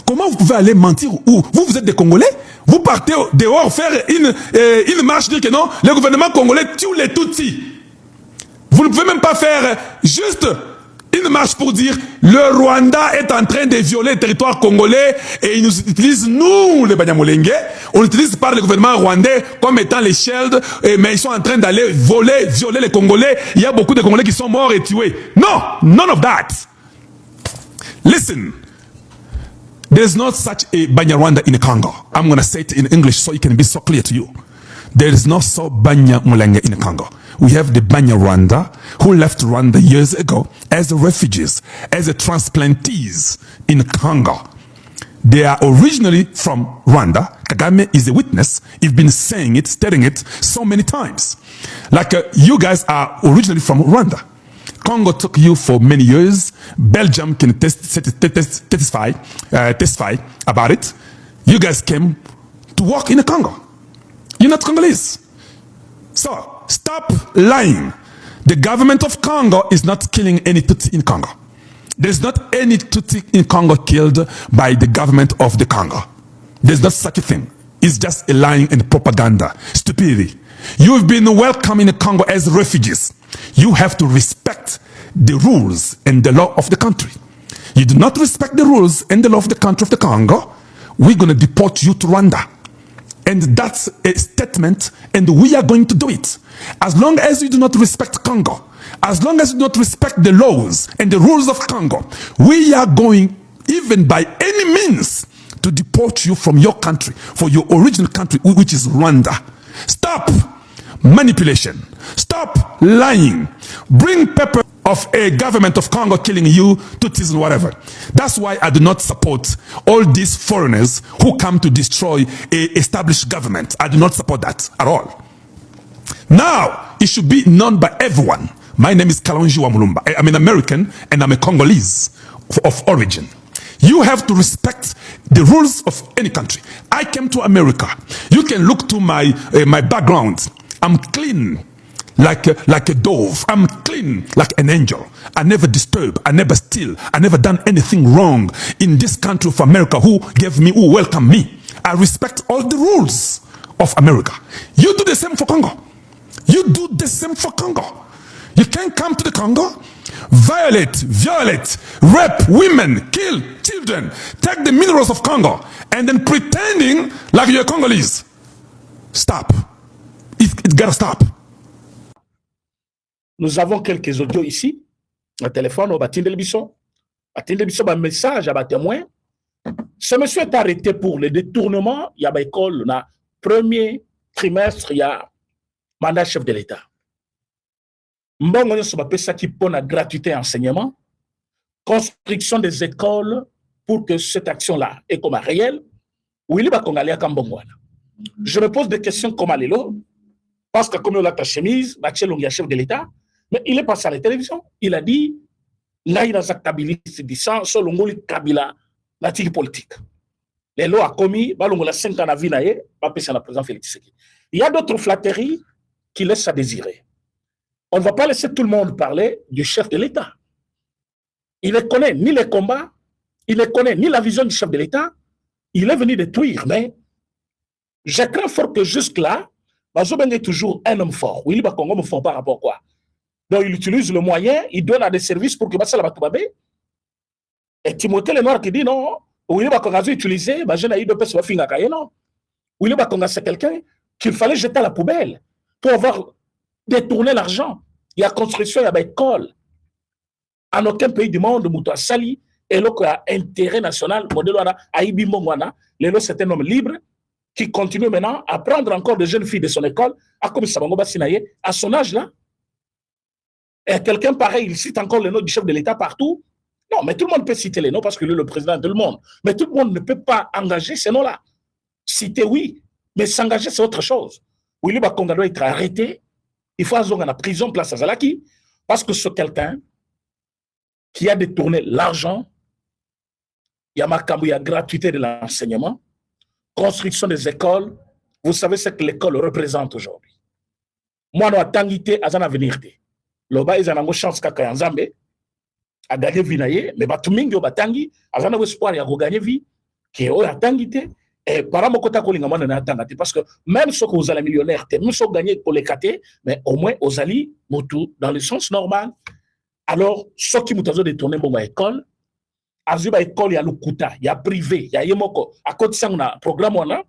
Comment vous pouvez aller mentir où vous êtes des Congolais? Vous partez dehors faire une marche, dire que non, le gouvernement congolais tue les Tutsis. Vous ne pouvez même pas faire juste une marche pour dire le Rwanda est en train de violer le territoire congolais et ils nous utilisent, nous, les Banyamulenge, on utilise par le gouvernement rwandais comme étant les shields, mais ils sont en train d'aller violer les Congolais. Il y a beaucoup de Congolais qui sont morts et tués. Non, none of that. Listen, there's not such a Banyarwanda in Congo. I'm going to say it in English so it can be so clear to you. There is no so Banyamulenge in Congo. We have the Banyarwanda who left Rwanda years ago as refugees, as transplantees in Congo. They are originally from Rwanda. Kagame is a witness. He's been saying it, stating it so many times. Like you guys are originally from Rwanda. Congo took you for many years. Belgium can testify about it. You guys came to work in the Congo. You're not Congolese. So, stop lying. The government of Congo is not killing any Tutsi in Congo. There's not any Tutsi in Congo killed by the government of the Congo. There's not such a thing. It's just a lying and propaganda. Stupidity. You've been welcome in the Congo as refugees. You have to respect the rules and the law of the country. You do not respect the rules and the law of the country of the Congo, we're going to deport you to Rwanda. And that's a statement, and we are going to do it. As long as you do not respect Congo, as long as you do not respect the laws and the rules of Congo, we are going, even by any means, to deport you from your country, for your original country, which is Rwanda. Stop manipulation. Stop lying. Bring paper of a government of Congo killing you, Tutsis and whatever. That's why I do not support all these foreigners who come to destroy a established government. I do not support that at all. Now, it should be known by everyone. My name is Kalonji Wamulumba. I'm an American and I'm a Congolese of origin. You have to respect the rules of any country. I came to America. You can look to my background. I'm clean like a dove. I'm clean like an angel. I never disturb. I never steal. I never done anything wrong in this country of America who welcomed me. I respect all the rules of America. You do the same for Congo. You do the same for Congo. You can't come to the Congo, violate, rape women, kill children, take the minerals of Congo, and then pretending like you're Congolese. Stop. It gotta stop. Nous avons quelques audios ici. Un téléphone au Batinde Bisson. Batinde Bisson, un message à un témoin. Ce monsieur est arrêté pour le détournement. Il y a une école, dans le premier trimestre, il y a mandat chef de l'État. Mbongo nyonso bapesaki mpona gratuité enseignement, construction des écoles pour que cette action-là est comme réelle. Wili bakongalia kambongo wana. Je me pose des questions comme Alélo, parce que comme on a ta chemise, Bachel Longia chef de l'État, mais il est passé à la télévision, il a dit là il a zakabiliste dit ça, solongoli kabila la tique politique. Les lois a commis, balongola 5 ans à vie naé, pas passer à président Félix Tshisekedi. Il y a d'autres flatteries qui laissent à désirer. On ne va pas laisser tout le monde parler du chef de l'État. Il ne connaît ni les combats, il ne connaît ni la vision du chef de l'État. Il est venu détruire, mais je crains fort que jusque-là, Bazoben est toujours un homme fort. Oui, le Congo me font par rapport à quoi? Donc, il utilise le moyen, il donne à des services pour que Bassala Batoubabe. Et Timothée Lenoir qui dit non, oui, le Congo a utilisé, je n'ai eu de personne qui a fait non. Oui, le Congo c'est quelqu'un qu'il fallait jeter à la poubelle pour avoir détourné l'argent. Il y a construction, il y a école. En aucun pays du monde, Moutou a sali, et là, il y a intérêt national, modèle à Ibimongwana, c'est un homme libre qui continue maintenant à prendre encore des jeunes filles de son école, à comme Sabango Bassinaye, à son âge là. Et quelqu'un pareil, il cite encore le nom du chef de l'État partout. Non, mais tout le monde peut citer les noms parce que lui est le président de tout le monde. Mais tout le monde ne peut pas engager ces noms-là. Citer, oui, mais s'engager, c'est autre chose. Willy Bakonga doit être arrêté. Il faut aller en prison, place à Zalaki, parce que c'est quelqu'un qui a détourné l'argent. Il y a Makambu, il y a gratuité de l'enseignement, construction des écoles. Vous savez ce que l'école représente aujourd'hui. Moi, je suis à l'avenir. Loba, ils ont une chance qu'à Nzambe a gagné vie, mais Batumingo Batangi, a un espoir de gagner vie. qui est atangité et par rapport à ce parce que même ceux que vous allez millionnaire, même ceux qui gagnent pour les cater, mais au moins aux alliés, dans le sens normal. Alors, ceux qui m'ont détourné mon école, à l'école, il y a le Kuta, il y a privé, il y a Yemoko. À côté de ça, programme, on a,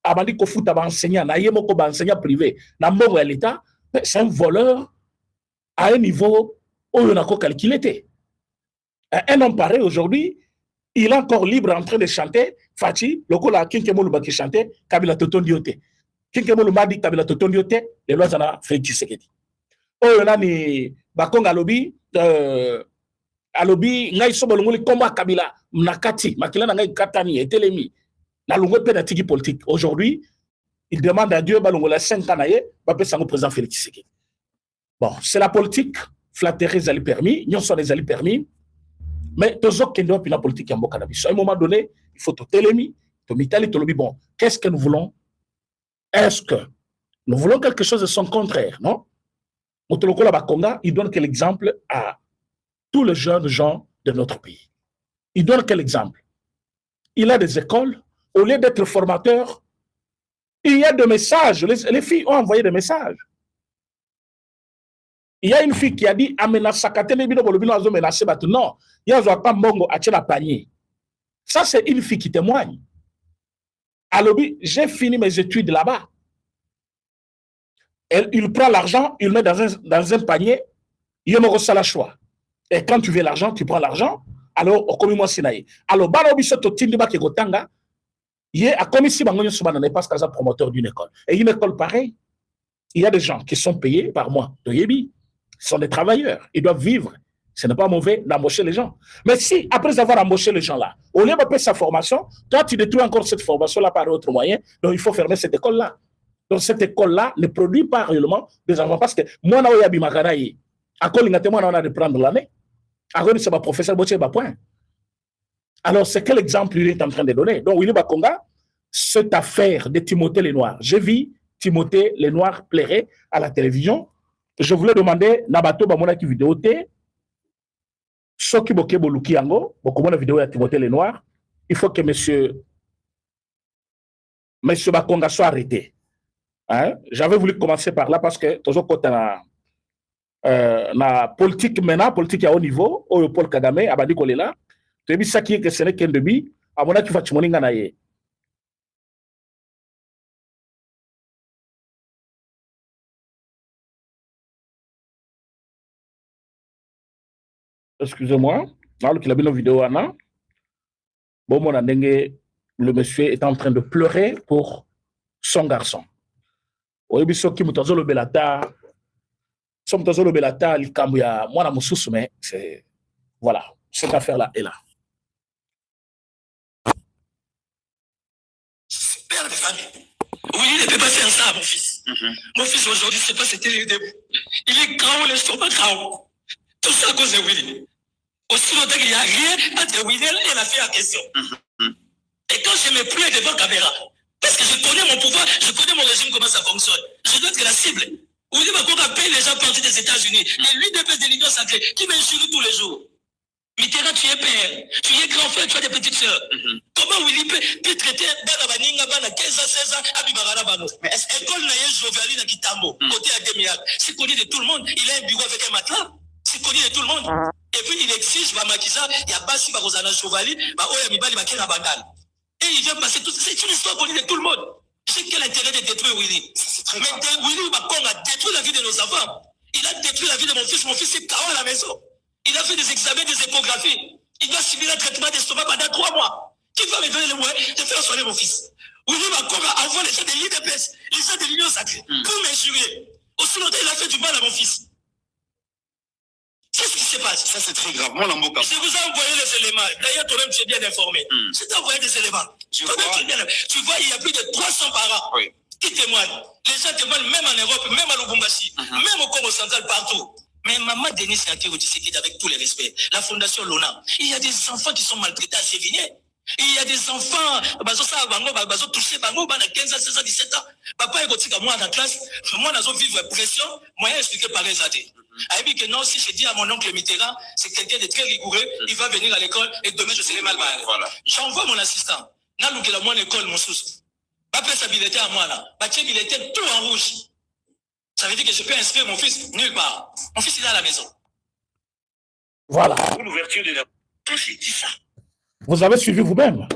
avant de foot à enseigner, il y a Yemoko, enseignant privé. Dans mon l'État, c'est un voleur à un niveau où on a calculé. Un homme pareil aujourd'hui, il est encore libre en train de chanter. Fati, le coup là, Kinkemolo qui chantait, Kabila Toton Diote. Kinkemolo m'a dit Kabila Toton Diote, les lois en a fait Tshisekedi. Oh, on a ni Bakonga Alobi, Alobi, Ngai Sobolongoli, combat Kabila, Nakati, Makila Ngai Katani, et Telemi, la longue pédagogie politique. Aujourd'hui, il demande à Dieu, Balongola 5 ans, Bapé Sango président Félix Tshisekedi. Bon, c'est la politique, flatterer les alliés permis, nous sommes les alliés permis. Mais tous ceux qui ont une politique en cannabis, à un moment donné, il faut tout télémi, tout mitali, tout le bon. Qu'est-ce que nous voulons? Est-ce que nous voulons quelque chose de son contraire, non? Motolokola Bakonga, il donne quel exemple à tous les jeunes gens de notre pays. Il donne quel exemple? Il a des écoles, au lieu d'être formateur, il y a des messages, les filles ont envoyé des messages. Il y a une fille qui a dit non, il y a pas mbongo à panier. Ça, c'est une fille qui témoigne. Alors, j'ai fini mes études là-bas. Il prend l'argent, il met dans un panier, il me reçoit la choix. Et quand tu veux l'argent, tu prends l'argent. Alors, au commis moi sinaï. Alors, balobiso to tindiba ke gotanga, il a commis si bangonyo subana n'est pas qu'un promoteur d'une école. Et une école pareille, il y a des gens qui sont payés par mois de Yebi. Ce sont des travailleurs, ils doivent vivre. Ce n'est pas mauvais d'embaucher les gens. Mais si, après avoir embauché les gens-là, au lieu de payer sa formation, toi, tu détruis encore cette formation-là par autre moyen, donc il faut fermer cette école-là. Donc cette école-là ne produit pas réellement des enfants parce que moi, je suis Makaraï. À quoi on a de prendre l'année? À quoi c'est ma professeur Botier Bapoint. Alors, c'est quel exemple il est en train de donner? Donc, Willy Bakonga, cette affaire de Timothée Lenoir, j'ai vu Timothée Lenoir plairait à la télévision. Je voulais demander, Nabato Bamona qui vidéo té, Soki Boke Boluki Yango, beaucoup de vidéo à Timothée Lenoir, il faut que monsieur Bakonga soit arrêté. Hein? J'avais voulu commencer par là parce que toujours quand na politique maintenant, politique à haut niveau, au Paul Kagame, Abadi Kolela, tu as vu ça qui est que ce n'est qu'un demi, à mon avis, tu vas te montrer nganaye. Excusez-moi, alors qu'il a vu nos vidéos, Anna. Bon, mon andenge, le monsieur est en train de pleurer pour son garçon. Oui, mais ce qui me le belata, son le belata, il cambia, moi, la moussous, mais c'est, voilà, cette affaire-là est là. C'est père de famille. Oui, il ne peut pas faire ça à mon fils. Mon fils, aujourd'hui, je ne sais pas si c'était le début. Il est grand, l'estomac grand. Tout ça à cause de Willy. Aussi longtemps qu'il n'y a rien entre Willy et la fille en question. Et quand je me plains devant la caméra, parce que je connais mon pouvoir, je connais mon régime, comment ça fonctionne, je dois être la cible. Willy Bakonga paye les gens partis des États-Unis, et lui dépêche de l'Union sacrée, qui m'injure tous les jours. Mitterrand, tu es père, tu es grand frère, tu as des petites sœurs. Comment Willy peut traiter Bana Baninga, Bana 15 ans, 16 ans, Abibara Bano? École Naye Jovaline à Kitambo, côté à Demiak, c'est connu de tout le monde, il a un bureau avec un matelas. C'est connu de tout le monde. Et puis il exige, il y a Bassi Barosana Chevali, Oya Mibali Bakena Banal. Et il vient passer tout. C'est une histoire connue de tout le monde. J'ai quel intérêt de détruire Willy? Mais Willy Bakonga a détruit la vie de nos enfants. Il a détruit la vie de mon fils. Mon fils est KO à la maison. Il a fait des examens, des échographies. Il doit subir un traitement d'estomac pendant 3 mois. Qui va me donner le moyen de faire soigner mon fils? Willy Bakonga envoie les gens de l'IDPS, les gens de l'Union sacrée, pour m'injurer. Aussi longtemps, il a fait du mal à mon fils. Qu'est-ce qui se passe? Ça, c'est très grave. Moi, je vous ai envoyé les éléments. D'ailleurs, toi-même, tu es bien informé. Je t'ai envoyé des éléments. Tu vois, il y a plus de 300 parents qui témoignent. Les gens témoignent même en Europe, même à Lubumbashi, même au Congo central, partout. Mais maman Denis Nakero Tshisekedi, avec tous les respects, la fondation Lona, il y a des enfants qui sont maltraités à Sévigné. Il y a des enfants, ils touchés, 15 ans, 16 ans, 17 ans. Papa est resté moi dans la classe, moi, dans une vivre pression, moi, expliqué par les athées. Il dit que non, si je dis à mon oncle Mitterrand, c'est quelqu'un de très rigoureux, il va venir à l'école et demain je serai mal barré. Voilà. J'envoie mon assistant. n'a loupé la moindre école, mon sous. Pas faire sa billetée à moi là. Bâtir billetée tout en rouge. Ça veut dire que je peux inscrire mon fils nulle part. Mon fils, il est à la maison. Voilà. Pour l'ouverture de la... Quand j'ai dit ça. Vous avez suivi vous-même.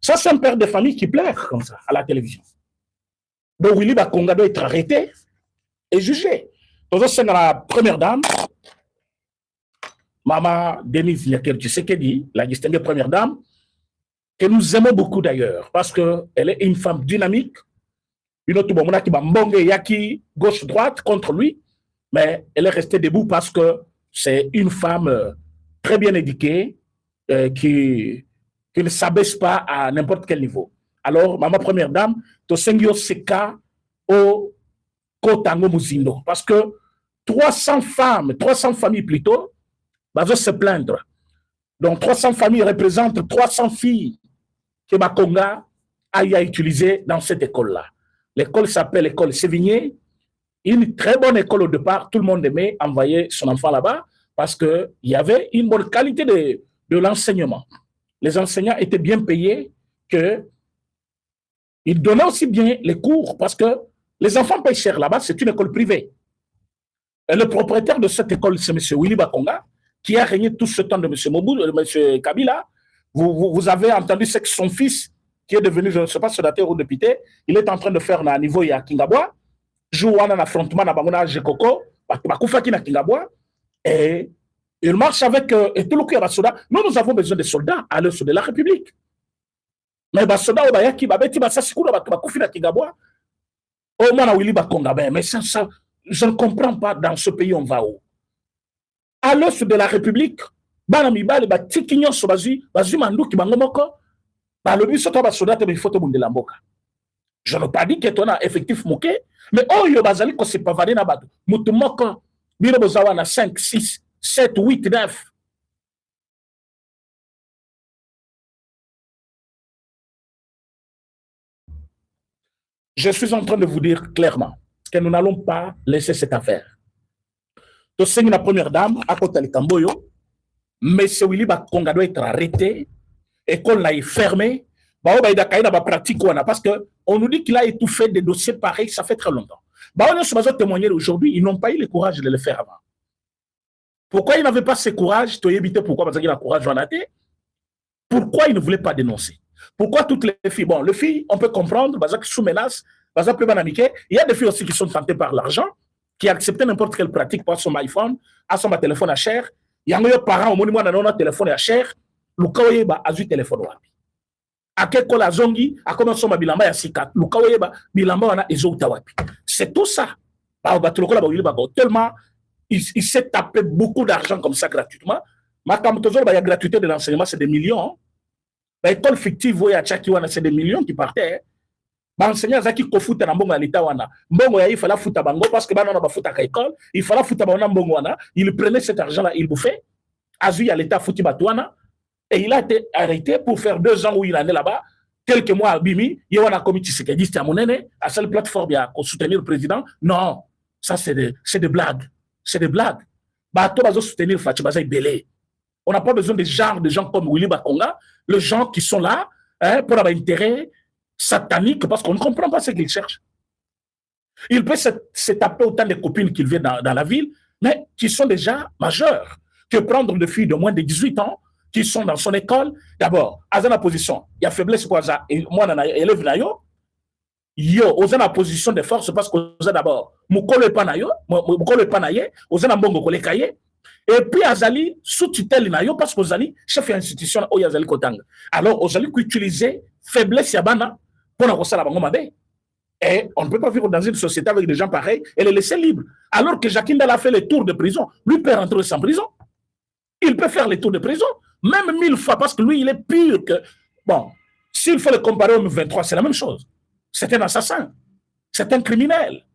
Ça, c'est un père de famille qui pleure comme ça, à la télévision. Donc, Willy Bakonga doit être arrêté et jugé. Donc, c'est la première dame, Maman Denise Nyakel Tshisekedi, la distinguée première dame, que nous aimons beaucoup d'ailleurs, parce qu'elle est une femme dynamique, une autre bomona qui bambonge yaki gauche-droite contre lui, mais elle est restée debout parce que c'est une femme très bien éduquée, qui ne s'abaisse pas à n'importe quel niveau. Alors, maman première dame, Tosengyo Seka au Kotango Muzindo, parce que 300 femmes, 300 familles plutôt, vont se plaindre. Donc, 300 familles représentent 300 filles que Bakonga a utilisées dans cette école-là. L'école s'appelle l'école Sévigné, une très bonne école au départ. Tout le monde aimait envoyer son enfant là-bas parce qu'il y avait une bonne qualité de l'enseignement. Les enseignants étaient bien payés, qu'ils donnaient aussi bien les cours parce que les enfants payent cher là-bas, c'est une école privée. Et le propriétaire de cette école, c'est M. Willy Bakonga, qui a régné tout ce temps de M. Mobutu, de M. Kabila. Vous avez entendu c'est que son fils, qui est devenu, je ne sais pas, sénateur ou député, il est en train de faire un niveau à Kingabwa, joue un affrontement à Bangona Jekoko, Bakufaki na Kingabwa, et il marche avec et tout le monde soldats. Nous avons besoin de soldats à l'heure de la République. Mais les soldats, Willy Bakonga, mais ça, je ne comprends pas dans ce pays on va où. À l'heure de la République, je ne pas dit que tu as effectif moqué, mais oh, yo bazali ko se pavane na batu. Mutu moko, biro bozawa na 5, 6, 7, 8, 9. Je suis en train de vous dire clairement que nous n'allons pas laisser cette affaire. Tu sais, la première dame, à côté de Kamboyo, M. Willy Bakonga doit être arrêté, école là est fermée, parce qu'on nous dit qu'il a étouffé des dossiers pareils, ça fait très longtemps. On a témoigné aujourd'hui, ils n'ont pas eu le courage de le faire avant. Pourquoi ils n'avaient pas ce courage? Tu as évité pourquoi? Parce qu'il a le courage de rater. Pourquoi ils ne voulaient pas dénoncer? Pourquoi toutes les filles? Bon, les filles, on peut comprendre, sous menace, il y a des filles aussi qui sont tentées par l'argent, qui acceptent n'importe quelle pratique pour son iPhone, à son téléphone à cher. Il y a des parents, au moment où on a un téléphone à cher, le cas où il y a un téléphone. À quel cas la zongi, à comment son bilamba à 6-4, le cas où il y a bilamba on a ezoutawapi. C'est tout ça. Tellement il s'est tapé beaucoup d'argent comme ça gratuitement. Ma kamtozo, la gratuité de l'enseignement, c'est des millions. L'école fictive, c'est des millions qui partaient. L'enseignant qui kofuta na mbongo l'État wana. Mbongo ya il fallait fouta bango parce que banana ba fouta ka école, il fallait fouta banana mbongo wana, il prenait cet argent là, il bouffait. Azu à l'État fouti batouana et il a été arrêté pour faire 2 ans où il en est là-bas. Quelques mois à Bimi, il y a un comité Tshisekedi à Monene, à cette plateforme pour soutenir le président. Non, ça c'est des blagues. C'est des blagues. Bato bazo soutenir Fatou Bazaï Belé. On n'a pas besoin de gens comme Willy Bakonga, les gens qui sont là pour avoir intérêt satanique parce qu'on ne comprend pas ce qu'il cherche. Il peut se taper autant de copines qu'il veut dans la ville, mais qui sont déjà majeures. Que prendre des filles de moins de 18 ans qui sont dans son école, d'abord, à la position, il y a faiblesse quoi ça, et moi, élève nayo, yo, aux la position de force parce que d'abord, mukolo panayo, mukolo panaye, aux la bongo kolekaye, et puis azali sous tutelle nayo parce que azali chef d'institution au yazali kotanga. Alors, azali utiliser faiblesse yabana pour la bango mabe. Et on ne peut pas vivre dans une société avec des gens pareils et les laisser libres. Alors que Jacques Ndala a fait les tours de prison, lui peut rentrer sans prison. Il peut faire les tours de prison, même 1000 fois, parce que lui, il est pur que... Bon, s'il faut le comparer au M23, c'est la même chose. C'est un assassin. C'est un criminel.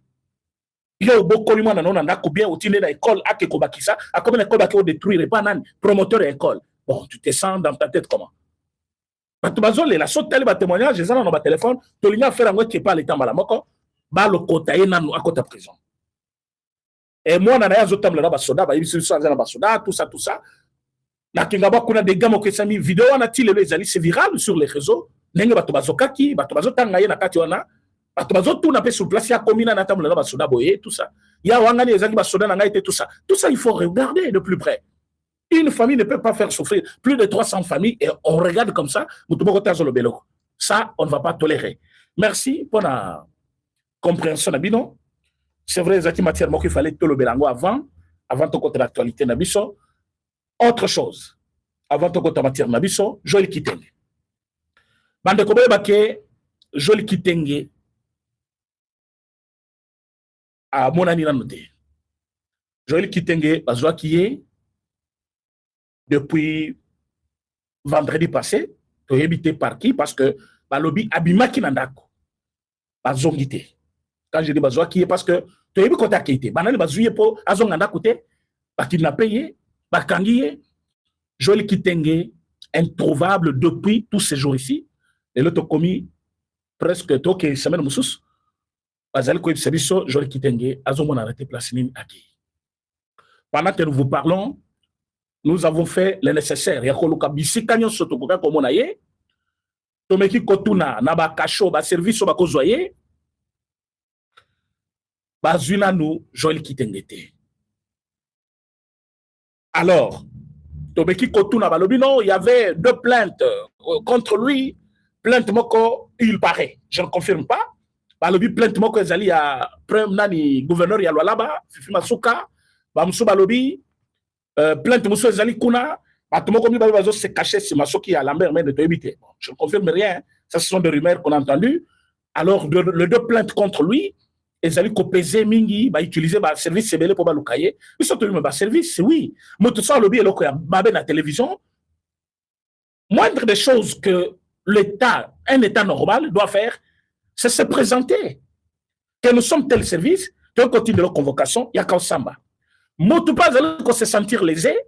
Il y a beaucoup de gens qui ont été à l'école, à Kekobakisa, à comme l'école qui ont détruit, pas un promoteur de l'école. Bon, tu te sens dans ta tête comment? La sorte de témoignage, j'ai dans mon téléphone, tu as fait un qui n'est pas l'état malamoko, bah le côté est à côté de prison. Et moi, on a un autre là, soda, tout ça. Na Kingaba, on a des gamins qui sont mis vidéo, on a tiré les alliés, c'est viral sur les réseaux. ndenge bato bazokaki bato bazotanga ye na kati wana bato bazotuna pe sur place ya komina na tambola ba soda boye tout ça ya wangani ezangi ba soda na ngai tout ça il faut regarder de plus près. Une famille ne peut pas faire souffrir plus de 300 familles et on regarde comme ça ça on ne va pas tolérer. Merci pour la compréhension Nabino. C'est vrai exactement qu'il fallait tout le belango avant tout côté l'actualité Nabiso. Autre chose avant tout côté matière Nabiso Joël Kitenge bande ko bake Joël Kitenge a monani na noté Joël Kitenge bazwa qui est depuis vendredi passé tu es habité par qui parce que balobi abimaki nandako bazongité quand je dis bazwa qui est parce que tu es habité côté qui banani bazuye po azonganda côté ba kidnappé ba kangiye Joël Kitenge introuvable depuis tous ces jours ici et l'autre commis presque toke semaine musus bazali ko ibiso Joël Kitenge azomona arrêté place nini aki. Pendant que nous vous parlons nous avons fait le nécessaire ya koluka bisika nyonso tokoka komona ye tomeki kotuna na ba kasho ba service ba kozwaye bazwina nous Joël Kitenge te. Alors tomeki kotuna balobi non il y avait 2 plaintes contre lui plainte moko il paraît je ne confirme pas balobi plainte moko ezali ya premier nani gouverneur ya Lualaba Fifi Masuka ba musu balobi plainte musu ezali kuna bato moko mi balobi bazo se cacher si Masoki ya Lambert mais de toyebite. Je ne confirme rien ça ce sont des rumeurs qu'on a entendues. Alors les 2 plaintes contre lui ezali ko peser mingi ba utiliser ba service sebele pour ba lukaye ils sont tenus ba service oui moto ça lobby eloko ya mabe na télévision moindre des choses que l'État, un État normal doit faire, c'est se présenter. Que nous sommes tel service, que continue de leur convocation, il y a qu'au samba. Motu pas qu'on se sentir lésé,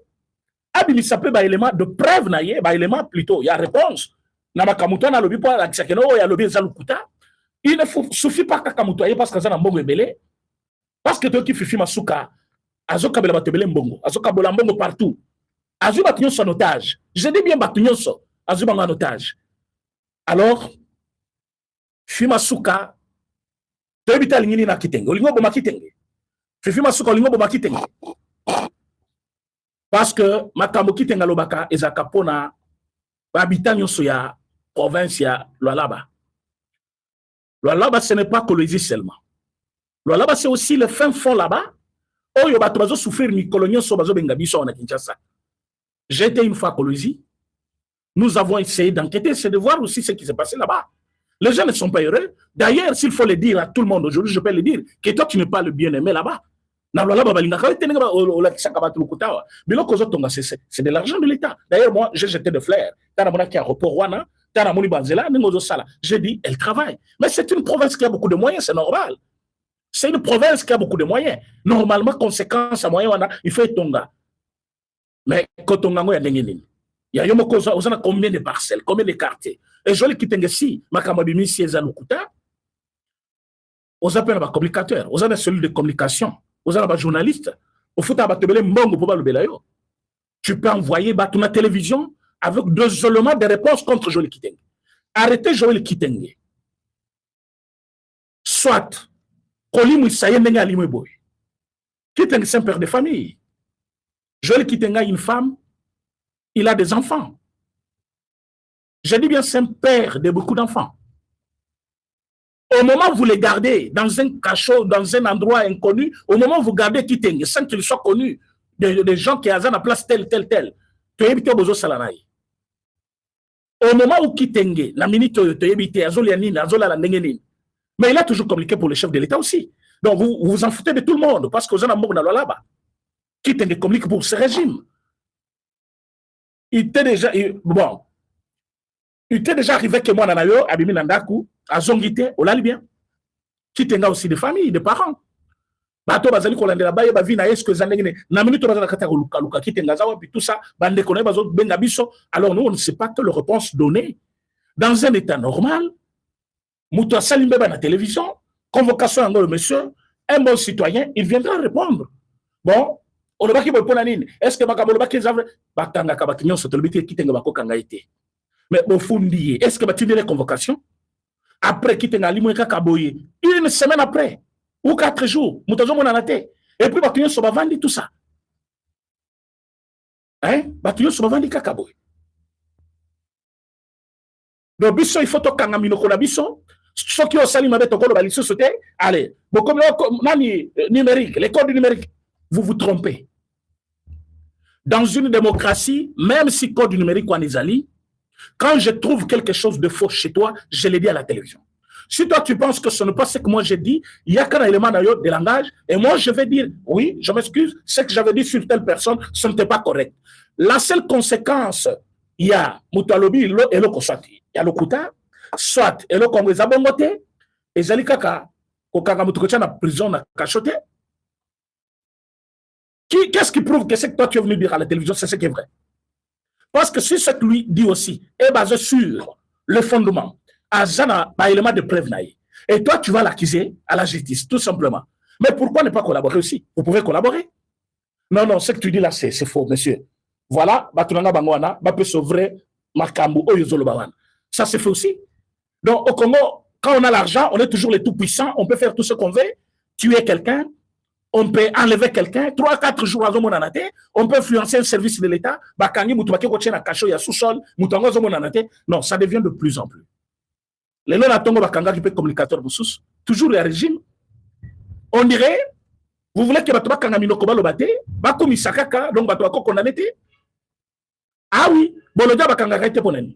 abimi ça peut ba élément de preuve naie, ba élément plutôt, il y a réponse. Na makamuto na lobi pour la kisakeno ya lobi zalukuta. Il ne suffit pas kakamuto parce que ça na mbongo ebele. Parce que toi qui fifi masuka, azoka bela batebele mbongo, azoka bola mbongo partout. Azu batunyo son otage. Je dis bien batunyo so, azu bango en otage. Alors, Fimasuka, tu habites à l'ingénieur na kitenge, olingo boma kitenge. Fimasuka olingo boma kitenge. Parce que makambo kitenge lobaka ezaka pona habitant nyoso ya province ya Lualaba. Lualaba ce n'est pas Kolwezi seulement. Lualaba c'est aussi le fin fond là-bas. Oyo bato bazo souffrir ni kolonio so bazo benga biso na Kinshasa. J'étais une fois à Kolwezi. Nous avons essayé d'enquêter, c'est de voir aussi ce qui s'est passé là-bas. Les gens ne sont pas heureux. D'ailleurs, s'il faut le dire à tout le monde aujourd'hui, je peux le dire, que toi, tu n'es pas le bien-aimé là-bas. C'est de l'argent de l'État. D'ailleurs, moi, j'ai jeté de fleurs. J'ai dit, elle travaille. Mais c'est une province qui a beaucoup de moyens, c'est normal. C'est une province qui a beaucoup de moyens. Normalement, conséquence à moyen, il faut être Tonga. Mais quand Tonga, il y a des il y a combien de parcelles, combien de quartiers. Et je les quitte si, ma camarade si Ezalukuta, aux appels à communicateurs, aux appels cellules de communication, aux appels journalistes, au foot à battre mbongo pour le belayo. Tu peux envoyer battre la télévision avec seulement des réponses contre Joël Kitenge. Arrêtez Joël Kitenge. Soit, Kolimou Saye Nenga Alimouboy. Kitenge c'est un père de famille. Joël Kitenge a une femme. Il a des enfants. Je dis bien, c'est un père de beaucoup d'enfants. Au moment où vous les gardez dans un cachot, dans un endroit inconnu, au moment où vous gardez Kitenge, sans qu'il soit connu, des gens qui ont la place telle, tu évites besoin salarié. Au moment où Kitenge, la minute tu évites, mais il a toujours communiqué pour le chef de l'État aussi. Donc vous vous en foutez de tout le monde parce que vous en avez là-bas. Kitenge communique pour ce régime. Il était déjà arrivé que moi nanayo abimi nandaku azongité olali bien Kitenge aussi de famille de parents bato bazali ko landela baye ba vie na est-ce que zandengene na minute bazala kata ko luka Kitenge zawa puis tout ça bande ko bazo benga biso. Alors nous on ne sait pas quelle réponse donner dans un état normal. Muto salimbe ba na télévision convocation en le monsieur un bon citoyen il viendra répondre. Bon on va qui pour nani est-ce que makamolo ba kezavre batanga kabakinyo so tolobite Kitenge bako kanga été Mais au fond, est-ce que tu as des convocations? Après, qui t'a dit, une semaine après, ou 4 jours, et puis, tu as vendu tout ça. Hein? Tu as vendu kakaboy. Donc, biso, il faut que tu aies biso. Ceux qui ont sali ma bête au col, allez, comme numérique, les codes numériques, vous vous trompez. Dans une démocratie, même si code numérique ou anisali, quand je trouve quelque chose de faux chez toi, je l'ai dit à la télévision. Si toi tu penses que ce n'est pas ce que moi j'ai dit, il y a qu'un élément de langage, et moi je vais dire, oui, je m'excuse, ce que j'avais dit sur telle personne, ce n'était pas correct. La seule conséquence, il y a Moutalobi et le Kosati. Il y a le Kouta, soit et le Congo Zabongote, et Zalikaka, Kokanga Moutokocha na prison na cachoté. Qu'est-ce qui prouve que ce que toi tu es venu dire à la télévision, c'est ce qui est vrai? Parce que si ce que lui dit aussi est basé sur le fondement, à Zana, élément de preuve, et toi tu vas l'accuser à la justice, tout simplement. Mais pourquoi ne pas collaborer aussi? Vous pouvez collaborer. Non, non, ce que tu dis là, c'est faux, monsieur. Voilà, Batunanga Bangwana, Bapé Sauvre, Makambu, Oyozolo Bawan. Ça se fait aussi. Donc au Congo, quand on a l'argent, on est toujours les tout-puissants, on peut faire tout ce qu'on veut, tuer quelqu'un, on peut enlever quelqu'un, 3-4 jours à Zomonanate, on peut influencer un service de l'État, non, ça devient de plus en plus. Les Lonatongo Bakanga qui peut communicateur Boussous, toujours le régime. On dirait, vous voulez que Batoba Kangamino Koba Lobate, Bakomi Sakaka, donc Batoba condamné. Ah oui, Bolodia Bakanga Rete Ponen.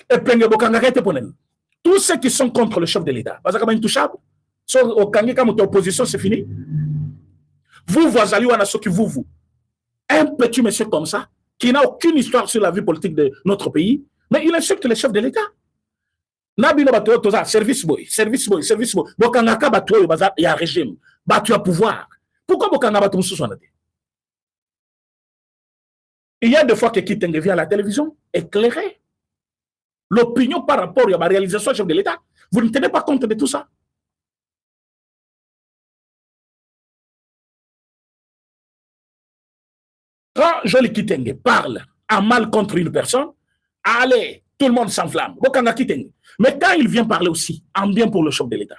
Et Penge Bokanga Rete Ponen. Tous ceux qui sont contre le chef de l'État, Bazakama intouchable. Au Kangi, comme opposition, c'est fini. Vous, vous, un petit monsieur comme ça, qui n'a aucune histoire sur la vie politique de notre pays, mais il insulte les chefs de l'État. Nabino Batoyo Toza, service boy. Bokangaka Batoyo, il y a un régime. Tu as pouvoir. Pourquoi Bokanga Batoyo Souswanate? Il y a des fois que Kitenge vient à la télévision éclairer l'opinion par rapport à la réalisation du chef de l'État. Vous ne tenez pas compte de tout ça. Quand Joli Kitenge parle à mal contre une personne, allez, tout le monde s'enflamme. Mais quand il vient parler aussi en bien pour le chef de l'État,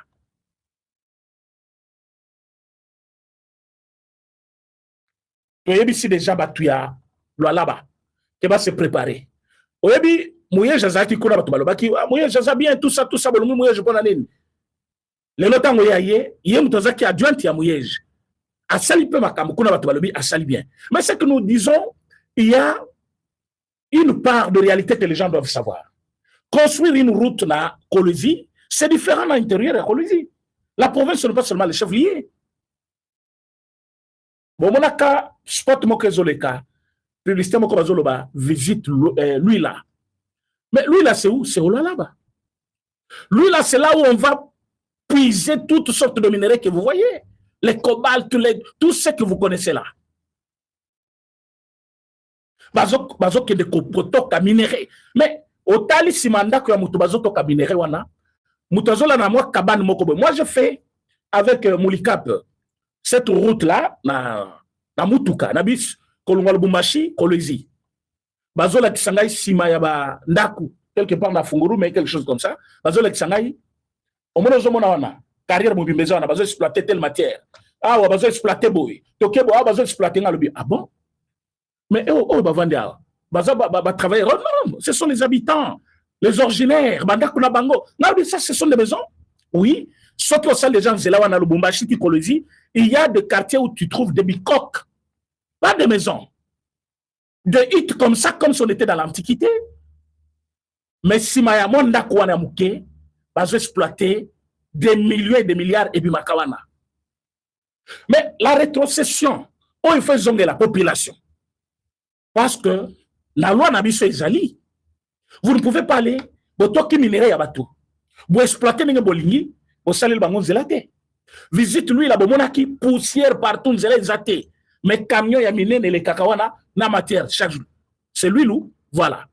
tu as ici déjà Batuya, là-bas, qui va se préparer. Tu as dit, Mouye Jazaki Kouna Batubalobaki, Mouye Jazabien, tout ça, Mouye Japonanine. Les lotins Mouye, Yemutazaki adjoint à Mouye. À sali peu makamukuna batubalobi à sali bien. Mais ce que nous disons, il y a une part de réalité que les gens doivent savoir. Construire une route na Kolwezi, c'est différent à l'intérieur de Kolwezi. La province, ce n'est pas seulement les chefs liés. Bon, mon cas, spot mokezoleka, publicité mokozoloba, visite lui là. Mais lui là, c'est où? C'est où là-bas? Lui là, c'est là où on va puiser toutes sortes de minéraux que vous voyez. Les cobalt, tout ce que vous connaissez là. Bazok de kopotoka minéré. Mais au tali simanda que mutubazotoka minéré wana, mutazola na moi kabane mokobo. Moi je fais avec Moulikap cette route là na mutuka na bis kolongwa Lubumbashi Kolwezi. Bazola kisangai sima ya ba ndaku quelque part na Funguru mais quelque chose comme ça. Bazola kisangai omono mona wana. Carrière mobile, on a besoin d'exploiter telle matière. Ah, on a besoin d'exploiter boy. Tokebo, on a besoin d'exploiter ngalobi. Ah bon? Mais on va vendre. Va travailler. Non, ce sont les habitants, les originaires. Bandakuna bango. Non, ça, ce sont des maisons. Oui. Sauf que ça, les gens, c'est là où on a le Lubumbashi, Kolwezi. Il y a des quartiers où tu trouves des bicoques. Pas des maisons. Des hits comme ça, comme si on était dans l'Antiquité. Mais si Maya Monda Kouana Mouké, va exploiter des millions et des milliards et puis makawana. Mais la rétrocession, où il faut zonger la population. Parce que la loi n'a pas été. Vous ne pouvez pas aller, vous toquez minerai à bateau. Vous exploitez les bolingi, vous salez le bangon zélate. Visite lui la bomonaki, poussière partout zélate. Mais camions ya mine les kakawana, na matière chaque jour. C'est lui loup, voilà.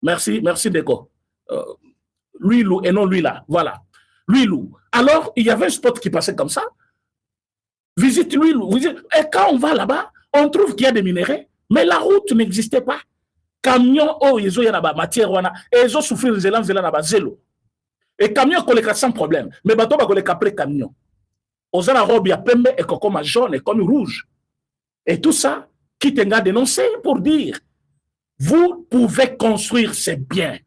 Merci Deko. Lui loup et non lui là, voilà. Lui loup. Alors, il y avait un spot qui passait comme ça. Visite lui loup. Et quand on va là-bas, on trouve qu'il y a des minéraux, mais la route n'existait pas. camion oh ils ont ba matière wana et ils ont souffrir zélan na ba zélo et camion koleka sans problème mais bato ba koleka après camion aux la robe ya pembe et comme jaune et comme rouge et tout ça qui tenga dénoncé pour dire vous pouvez construire c'est bien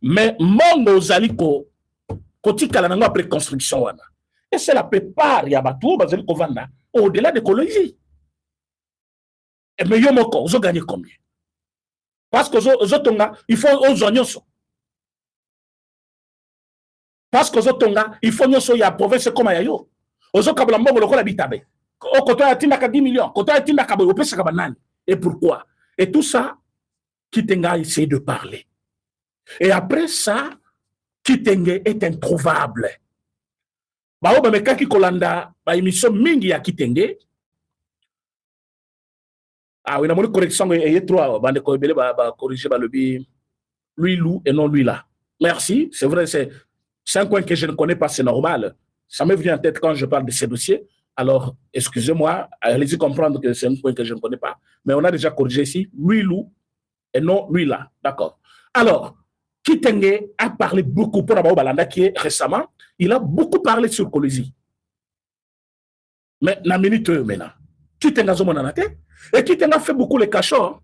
mais mongo zaliko kotika la après construction wana et c'est la plupart ya bato bazali kovanda au-delà de l'écologie. Et mais yo moko vous gagnez combien parce que il faut aux oignons parce que il faut nyonso ya province comme ya yo ozo kabla mbongo lokola bitabe o koto ya tinda ka 10 millions koto ya tinda ka boyo pesa ka banani et pourquoi et tout ça Kitenga essaie de parler et après ça Kitenge est introuvable bao ba mekaki kolanda ba émission mingi ya Kitenge. Ah oui, la correction est trois. Bande corrigé le bi lui Lou et non lui là. Merci, c'est vrai, c'est un coin que je ne connais pas, c'est normal. Ça me vient en tête quand je parle de ces dossiers. Alors, excusez-moi, allez-y comprendre que c'est un coin que je ne connais pas. Mais on a déjà corrigé ici, lui Lou et non lui là. D'accord. Alors, Kitenge a parlé beaucoup pour Abao Balanda qui est récemment, il a beaucoup parlé sur Colosie. Mais la minute maintenant, Kitenge a zomo nanate. Et qui t'a fait beaucoup les cachords.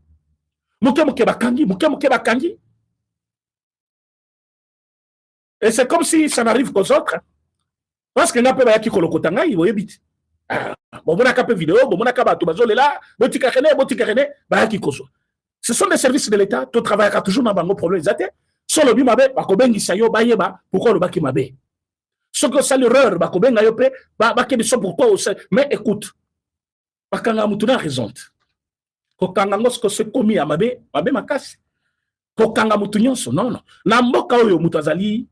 Et c'est comme si ça n'arrive qu'aux autres. Parce que n'a pas qui kolokotanga, il voyait vite. Bon, on a capé vidéo, bon, on a capé tout bazole là, botikakene, bah qui koso. Ce sont des services de l'État, tout travail a toujours dans bango problème zate. Solo bi mabe, ba kobengi sayo ba yeba, pourquoi le baki mabe. Ce que ça l'erreur, ba kobenga yo pe, ba ke de so pour toi aussi. Mais écoute, bakanga mutuna raison. Kokanga ngosko se komi amabe makasi. Kokanga mutu nyonso non. Na mboka oyo mutu azali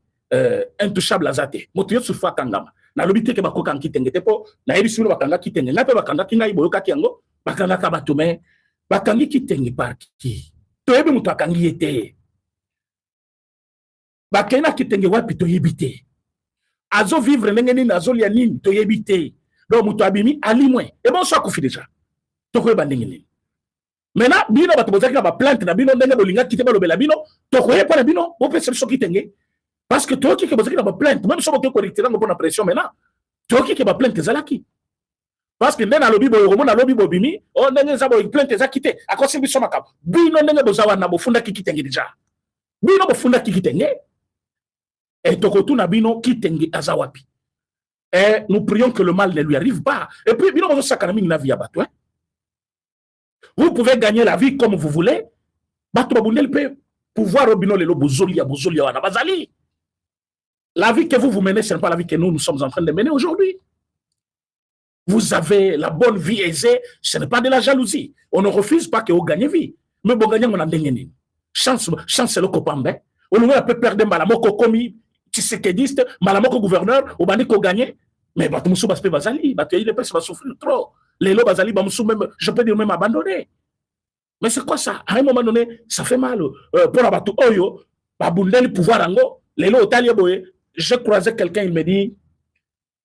intouchable azate. Mutu nyonso fa kangama. Na lobite ke bakokanga Kitenge tepo, na yebisu bakanga Kitenge. Na pe bakanga kinga iboyoka kiango, bakanga ka batume, bakangi Kitenge parki. To yebi mutu akangi ete. Bakena Kitenge wapi to yebite. Azo vivre ndenge nini azo lia nini to yebite. Donc mutu abimi ali moins. Et bon so akufi déjà. To ko bandenge nini. Maintenant, bino batobozaki na ba plainte na bino ndenge bolinga kite ba lobela bino, to koye pa na bino, bo pese so Kitenge. Parce que to ki ke bozaki na ba plainte, même so boke correcter ngo pour na pression maintenant. To ki ke ba plainte zalaki. Parce que ndena lobi boyo mona lobi bobimi, o ndenge za boy plainte za kite, akosi biso makabo. Bino ndenge bozawa na bofunda ki Kitenge déjà. Bino bofunda ki Kitenge. Et to kotu na bino Kitenge azawapi. Et nous prions que le mal ne lui arrive pas. Et puis bino bozo sakana mingi na vie ya bato, hein. Vous pouvez gagner la vie comme vous voulez. Pouvoir la vie que vous menez, ce n'est pas la vie que nous sommes en train de mener aujourd'hui. Vous avez la bonne vie aisée, ce n'est pas de la jalousie. On ne refuse pas que vous gagnez vie. Mais vous gagnez, on a gagné. Chance, c'est le copain. On ne peut perdre malamoko commis, tissekediste, malamoko gouverneur, ou bandi ko gagné. Mais Batumoussou Baspe Bazali, Batuaï, les personnes vont souffrir trop. Les lots Bazali, même, je peux dire même abandonner. Mais c'est quoi ça? À un moment donné, ça fait mal. Pour Abatou Oyo, Babundel pouvoir ango, les lots Otalia Boé, j'ai croisé quelqu'un, il me dit,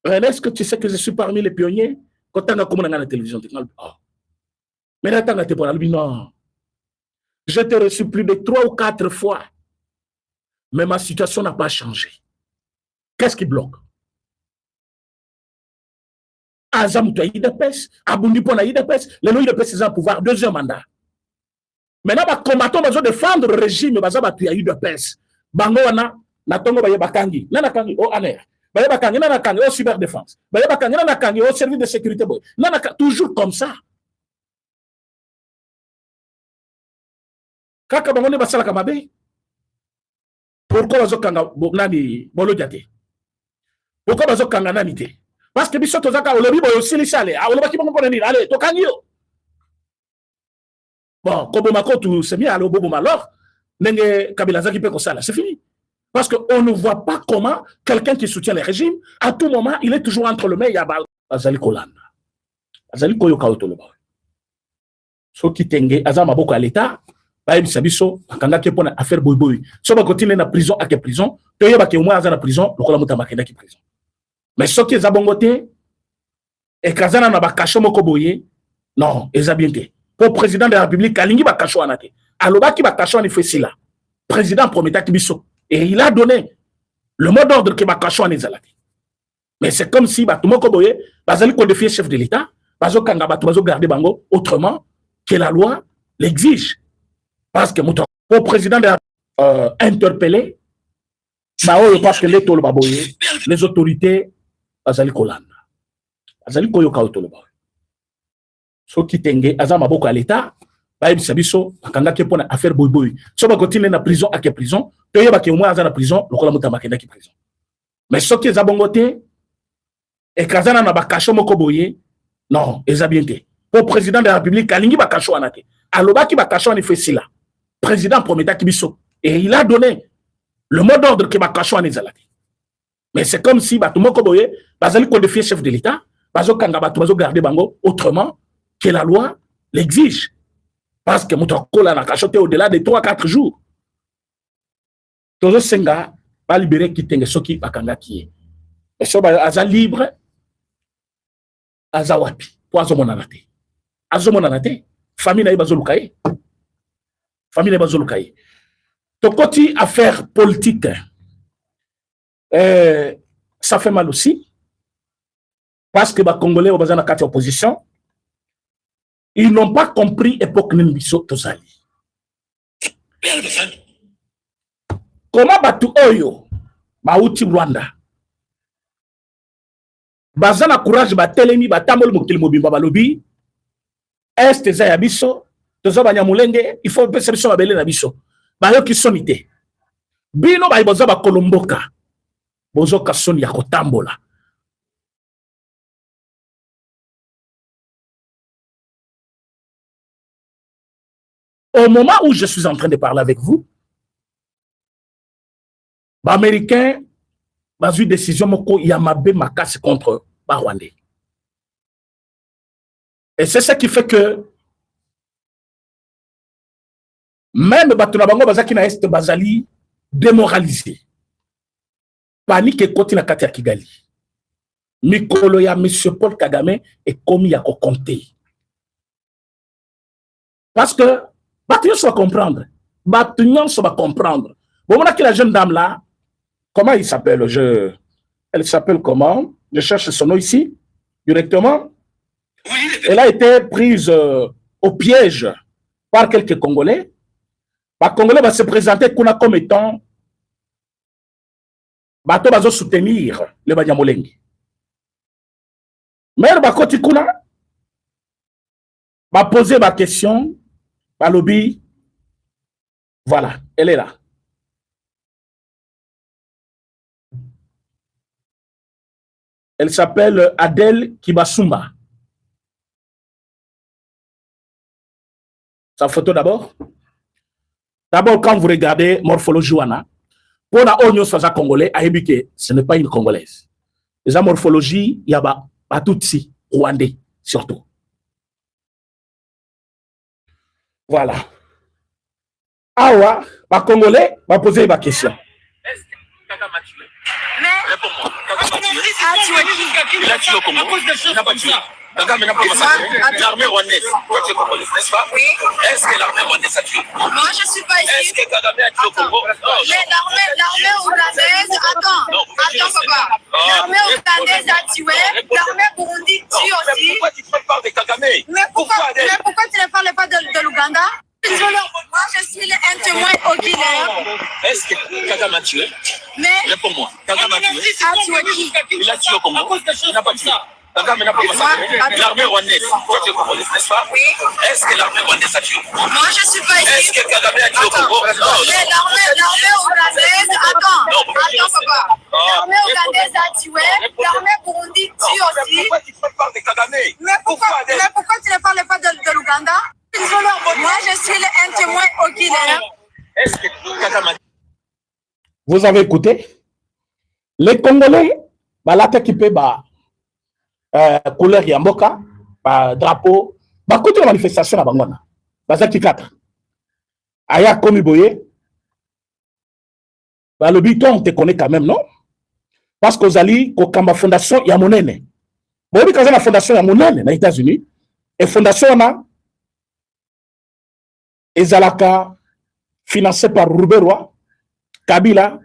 est-ce que tu sais que je suis parmi les pionniers? Quand tu as comme la télévision, tu dis, oh. Mais là, tu as pour non. Je t'ai reçu plus de 3 ou 4 fois. Mais ma situation n'a pas changé. Qu'est-ce qui bloque? Azamoutou IDPS, Abundi Pona IDPS, les lois IDPS, ils ont pouvoir 2e mandat. Maintenant, les combattants besoin défendre le régime, ils ont IDPS. Bangoana, Natongo Baye Bakangi, Nanakangi, au ANER, Baye Bakangi, Nanakangi, au cyberdéfense, Baye Bakangi, Nanakangi, au service de sécurité, toujours comme ça. Kaka Bangone Basala Kamabe, pourquoi Bazokanga Nani Bolodiate? Pourquoi Bazokanga Nanite? Parce que biso tozaka olobi boyo silisale a oloba ki bongo pona nini allez tokangi yo bon kobo makotu c'est bien alors bobo malor nenge Kabila zaki pe ko sala c'est fini parce que on ne voit pas comment quelqu'un qui soutient le régime à tout moment il est toujours entre le main ya azali kolanda azali koyo kaotoloba so Kitenge azama boko à l'état ba ebisa biso akanga ke pona affaire boy so ba continuer na prison à quelle prison to yeba ke moi azana prison lokola mutama kenda ki prison. Mais ce qui est à bon côté, et Kazana n'a pas caché mon coboye, non, ils ont bien été. pour président de la République, Kalingi Bakasho Anate. Alobaki Bakasho en fait là. Président Prometa Kibiso. Et il a donné le mot d'ordre que Bakasho en Ezalate. Mais c'est comme si Batumo Koboye, Bazali Kodefie chef de l'État, Bazo Kanga Bazo garder Bango autrement que la loi l'exige. Parce que pour président de la interpellé, parce que les autorités, Bazali Kolanda. Bazali Koyoka Otoloba. So qui tenge azama boko à l'état ba yebisa biso akanga ke pona affaire boy boy so ba continuer na prison à quelle prison to yeba ke au moins azana prison lokola mutama kenda ki prison mais so ki za bongote e kazana na bakasho moko boye non eza bien te pour président de la République alingi bakasho anate alobaki bakasho en fait sila président prometa ki biso et il a donné le mot d'ordre que bakasho en ezalaki mais c'est comme si batu moko boye bazali codifier chef de l'état bazo kanga batu bazo garder bango autrement que la loi l'exige. Parce que Moutokola n'a cachoté au-delà de 3-4 jours. Tozo Senga va libérer Kitenge Soki Bakanga qui est. Et so aza libre, aza wapi. Pour azomonanate. Azomonanate. Famille na ibazolukaye. Famille na ibazolukaye. Tokoti affaire politique. Ça fait mal aussi. Parce que les Congolais ont besoin de 4 opposition. Ils n'ont pas compris l'époque Nimbiso Tozali. Comment Batu Oyo, Bauti Rwanda, Bazana courage, Batelemi, Batamol Mokilmobimba Balobi, Est Zayabiso, Tozabanya Mulenge, il faut que ça Babele Nabiso. Bayo qui sonité. Bino Baiboza Bakolomboka, Bozoka Son Yakotambola. Au moment où je suis en train de parler avec vous, l'Américain a eu une décision qu'il y a ma casse contre les Rwandais. Et c'est ce qui fait que même Batunabango Bazaki na Est Bazali démoralisé. Panique et côté na Katia Kigali. Mikolo ya M. Paul Kagame est commis à compter. Parce que Batuignon va comprendre. Batuignon va comprendre. Bon, on a que la jeune dame là, comment il s'appelle? Elle s'appelle comment? Je cherche son nom ici, directement. Elle a été prise au piège par quelques Congolais. Les Congolais va se présenter comme étant Bato va soutenir le Banyamolengi. Mais Bakoti Kuna va poser ma question. Balobi, voilà, elle est là. Elle s'appelle Adèle Kibasumba. Sa photo d'abord. D'abord, quand vous regardez morphologie, pour la Onyo Swaza Congolais, ce n'est pas une Congolaise. La morphologie, il y a Tutsi, Rwandais, surtout. Voilà. Awa, les Congolais va poser ma question. Est-ce que Kagame a tué? Mais réponds-moi. Kagame a tué. Il a tué au Congo. Il n'a pas tué. Kagame n'a pas massacré. L'armée rwandaise, toi tu es congolaise, n'est-ce pas? Oui. Est-ce que l'armée rwandaise a tué? Moi je suis pas ici. Est-ce que Kagame a tué au Congo? Mais l'armée rwandaise, attends papa. L'armée rwandaise a tué, l'armée burundi tue aussi. Pourquoi tu parles de Kagame? Mais pourquoi tu ne parles pas de l'Ouganda? Moi je suis un témoin oculaire. Est-ce que Kagame a tué? Mais réponds-moi. Kagame a tué? A tué qui? Il a tué au Congo. Il n'a pas tué. Kagame n'a pas massacré. L'armée rwandaise, toi tu es congolaise, n'est-ce pas? Oui. Est-ce que l'armée rwandaise a tué? Moi je suis pas ici. Est-ce que Kagame a tué au Congo? Mais l'armée rwandaise, attends papa. L'armée rwandaise a tué, l'armée burundi tue aussi. Pourquoi tu parles de Kagame? Mais pourquoi tu ne parles pas de l'Ouganda? Moi je suis un témoin oculaire. Est-ce que Kagame a tué? Vous avez écouté? Les Congolais, l'attaque qui peut couleur Yamboka, drapeau, côté de manifestation à Bangona. Bazaki 4. Aya Komi Boye. Le biton, on te connaît quand même, non? Parce qu'aux alliés, quand la fondation Yamonene. Bon, oui, quand la fondation Yamonene, aux États-Unis, et fondation, ezalaka financé par Rouberoi, Kabila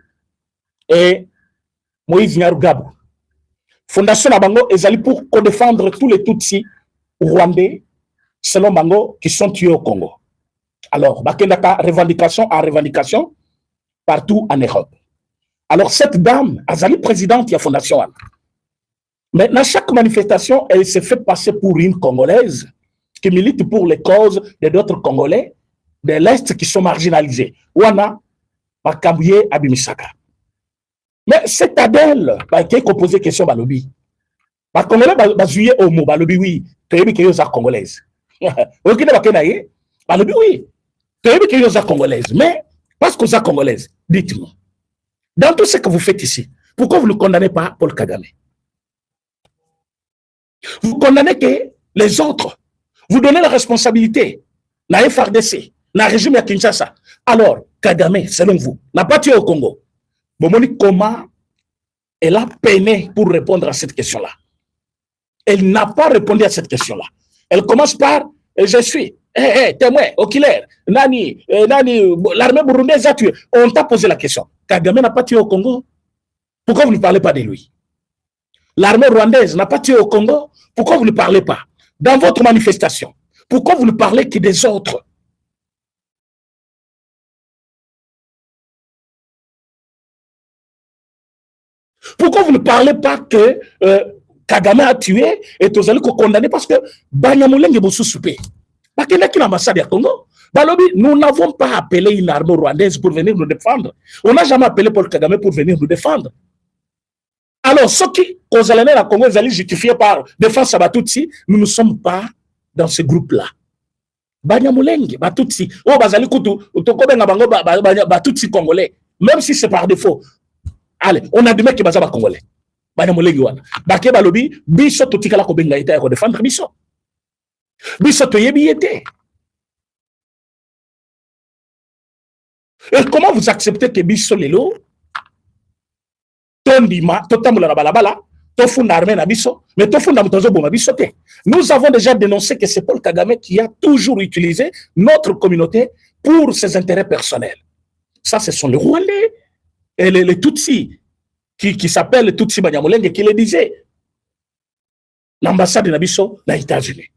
et Moïse Nyarugabo. Fondation na bango ezali pour défendre tous les Tutsis rwandais selon bango qui sont tués au Congo. Alors, bakendaka revendication à revendication partout en Europe. Alors, cette dame, azali présidente de la Fondation. Mais dans chaque manifestation, elle se fait passer pour une Congolaise qui milite pour les causes d'autres Congolais de l'Est qui sont marginalisés. Ouana, Bakambouye, Abimisaka. Mais c'est Adèle qui a posé question à lobby. Les Congolais bazouye au mot, lobby oui, tu es qui est congolaise. Ok, lobby oui, tu es qui est congolaise. Mais parce que vous êtes congolaise, dites-moi, dans tout ce que vous faites ici, pourquoi vous ne condamnez pas Paul Kagame? Vous condamnez que les autres, vous donnez la responsabilité, la FRDC, le régime à Kinshasa. Alors, Kagame, selon vous, n'a pas tué au Congo. Bomoni, comment elle a peiné pour répondre à cette question-là? Elle n'a pas répondu à cette question-là. Elle commence par je suis témoin, oculaire, Nani, l'armée burundaise a tué. On t'a posé la question. Kagame n'a pas tué au Congo. Pourquoi vous ne parlez pas de lui? L'armée rwandaise n'a pas tué au Congo. Pourquoi vous ne parlez pas? Dans votre manifestation, pourquoi vous ne parlez que des autres? Pourquoi vous ne parlez pas que Kagame a tué et vous allez condamner parce que Banyamulenge Bossou Soupé. Parce que l'ambassade du Congo, nous n'avons pas appelé une armée rwandaise pour venir nous défendre. On n'a jamais appelé Paul Kagame pour venir nous défendre. Alors, ceux qui, quand vous allez la Congo, vous allez justifier par défense à Batutsi, nous ne sommes pas dans ce groupe-là. Banyamulenge, Batutsi, oh, Bazali Koutou, Batutsi congolais, même si c'est par défaut. Allez, on a des mecs qui sont congolais. Banyamulenge, wana. Baké Balobi, biso totikala ko benga ita ko défendre biso. Biso to yebi ete. Et comment vous acceptez que biso lelo tondima totamula balabala tofunda armée na biso mais tofunda mutozo boma biso te. Nous avons déjà dénoncé que c'est Paul Kagame qui a toujours utilisé notre communauté pour ses intérêts personnels. Ça, ce sont les Rwandais et les Tutsis qui s'appellent Tutsi Banyamulenge qui le disaient. L'ambassade de Nabiso, les États-Unis.